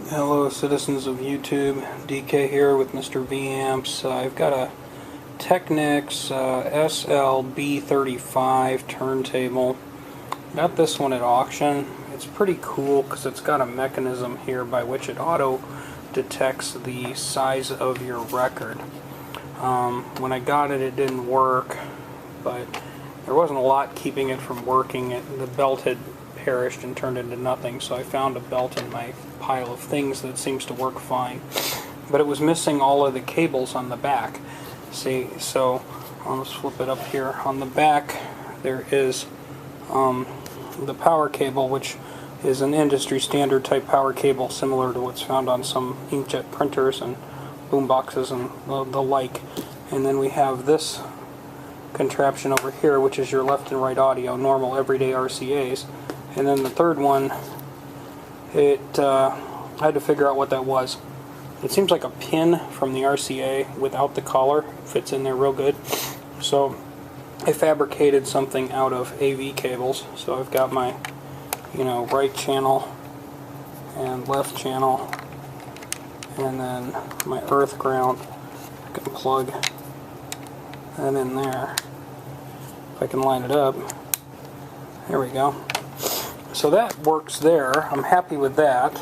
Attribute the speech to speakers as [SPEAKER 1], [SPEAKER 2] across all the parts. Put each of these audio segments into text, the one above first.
[SPEAKER 1] Hello citizens of YouTube, DK here with Mr. V Amps. I've got a Technics SL-B35 turntable. Got this one at auction. It's pretty cool because it's got a mechanism here by which it auto detects the size of your record. When I got it, it didn't work, but there wasn't a lot keeping it from working. The belt had perished and turned into nothing, so I found a belt in my pile of things that seems to work fine, but it was missing all of the cables on the back. See, so I'll just flip it up here. On the back there is the power cable, which is an industry standard type power cable similar to what's found on some inkjet printers and boom boxes and the like. And then we have this contraption over here, which is your left and right audio, normal everyday RCAs. And then the third one, I had to figure out what that was. It seems like a pin from the RCA without the collar. Fits in there real good. So I fabricated something out of AV cables. So I've got my, right channel and left channel, and then my earth ground. I can plug that in there. If I can line it up. There we go. So that works there. I'm happy with that.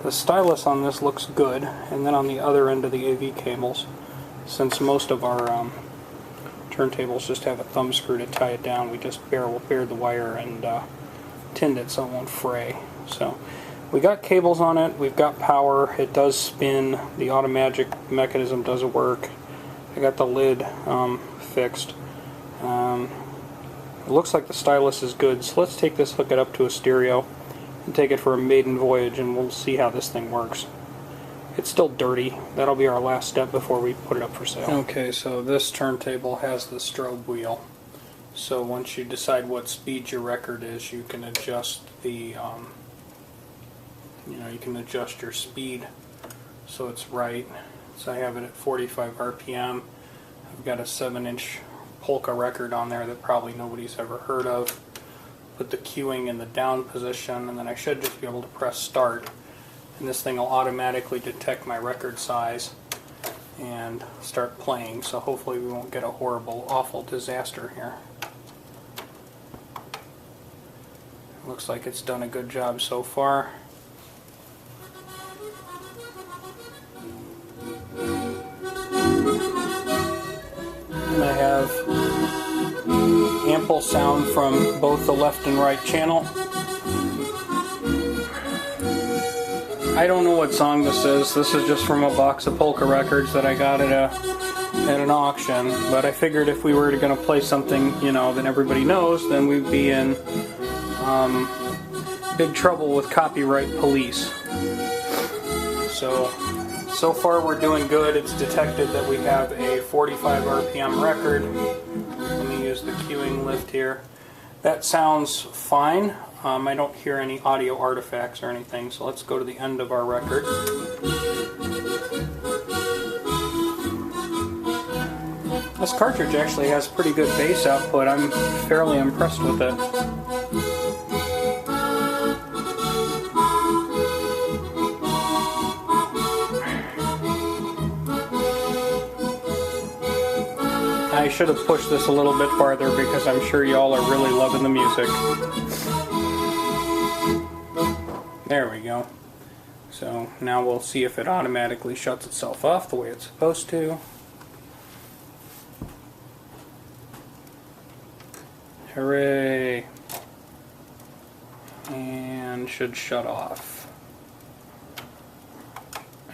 [SPEAKER 1] The stylus on this looks good, and then on the other end of the AV cables, since most of our turntables just have a thumb screw to tie it down, we just bared the wire and tinned it so it won't fray. So we got cables on it, we've got power, it does spin, the automagic mechanism does work. I got the lid fixed. It looks like the stylus is good, so let's take this, hook it up to a stereo, and take it for a maiden voyage, and we'll see how this thing works. It's still dirty. That'll be our last step before we put it up for sale. Okay, so this turntable has the strobe wheel. So once you decide what speed your record is, you can adjust the, you can adjust your speed so it's right. So I have it at 45 RPM. I've got a 7-inch polka record on there that probably nobody's ever heard of. Put the cueing in the down position, and then I should just be able to press start, and this thing will automatically detect my record size and start playing, so hopefully we won't get a horrible, awful disaster here. Looks like it's done a good job so far. And I have ample sound from both the left and right channel. I don't know what song this is. This is just from a box of polka records that I got at an auction. But I figured if we were going to play something, that everybody knows, then we'd be in big trouble with copyright police. So far we're doing good. It's detected that we have a 45 RPM record. Let me use the cueing lift here. That sounds fine. I don't hear any audio artifacts or anything, so let's go to the end of our record. This cartridge actually has pretty good bass output. I'm fairly impressed with it. I should have pushed this a little bit farther because I'm sure y'all are really loving the music. There we go. So now we'll see if it automatically shuts itself off the way it's supposed to. Hooray! And should shut off.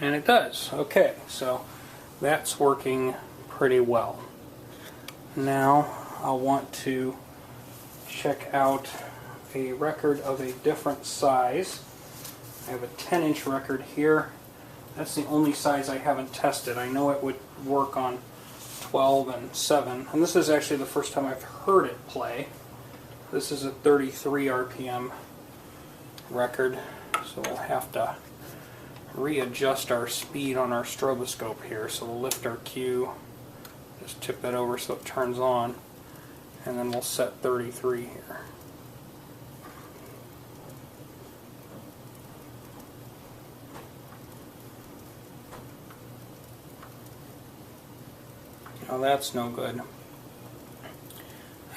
[SPEAKER 1] And it does. Okay, so that's working pretty well. Now I'll want to check out a record of a different size. I have a 10-inch record here. That's the only size I haven't tested. I know it would work on 12 and 7. And this is actually the first time I've heard it play. This is a 33 RPM record, so we'll have to readjust our speed on our stroboscope here. So we'll lift our cue, just tip it over so it turns on, and then we'll set 33 here. Now that's no good.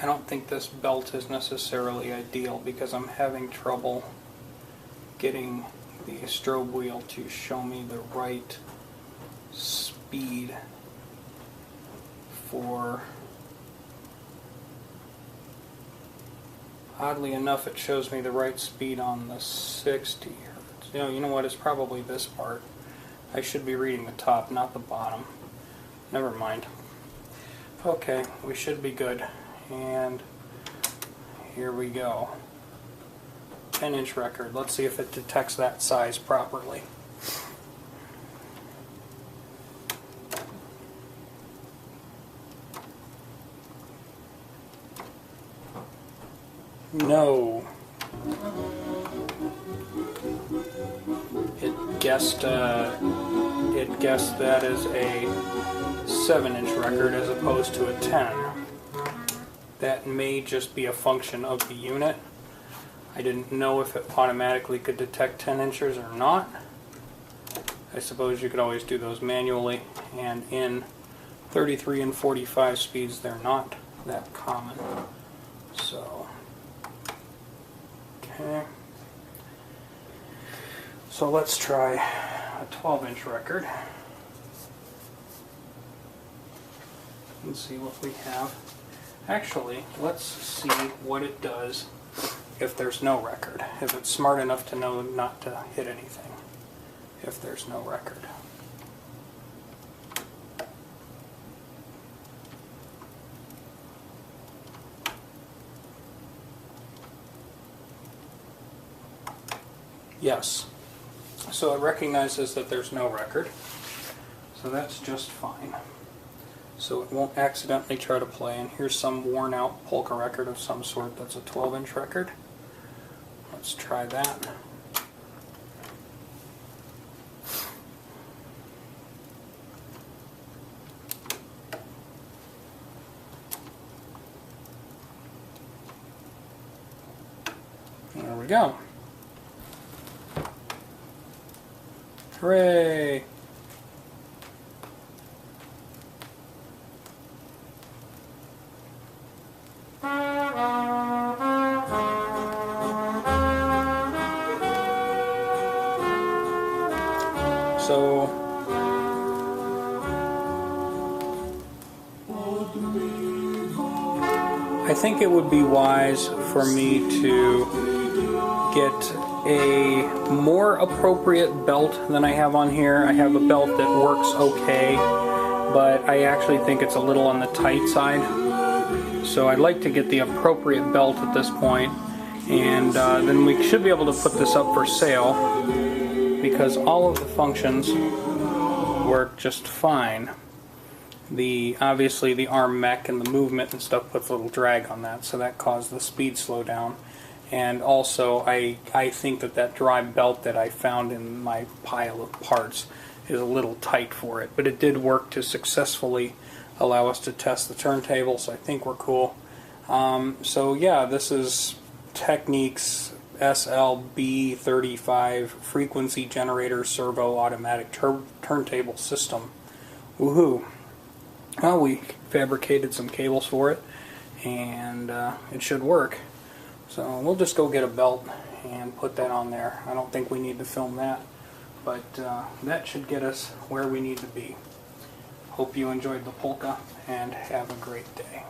[SPEAKER 1] I don't think this belt is necessarily ideal because I'm having trouble getting the strobe wheel to show me the right speed for... Oddly enough, it shows me the right speed on the 60 hertz. You know what? It's probably this part. I should be reading the top, not the bottom. Never mind. Okay, we should be good. And here we go. 10-inch record. Let's see if it detects that size properly. No. It guessed that as a 7-inch record as opposed to a 10. That may just be a function of the unit. I didn't know if it automatically could detect 10 inches or not. I suppose you could always do those manually, and in 33 and 45 speeds they're not that common. So, okay. So let's try a 12-inch record and see what we have. Actually, let's see what it does if there's no record. If it's smart enough to know not to hit anything if there's no record. Yes. So it recognizes that there's no record. So that's just fine. So it won't accidentally try to play. And here's some worn out polka record of some sort that's a 12-inch record. Let's try that. There we go. Hooray! So I think it would be wise for me to get a more appropriate belt than I have on here. I have a belt that works okay, but I actually think it's a little on the tight side. So I'd like to get the appropriate belt at this point, and then we should be able to put this up for sale because all of the functions work just fine. Obviously the arm mech and the movement and stuff puts a little drag on that, so that caused the speed slow down. And also I think that dry belt that I found in my pile of parts is a little tight for it, but it did work to successfully allow us to test the turntable, so I think we're cool. So yeah, this is Technics SL-B35 frequency generator servo automatic turntable system. Woohoo! Well, we fabricated some cables for it, and it should work. So we'll just go get a belt and put that on there. I don't think we need to film that, but that should get us where we need to be. Hope you enjoyed the polka, and have a great day.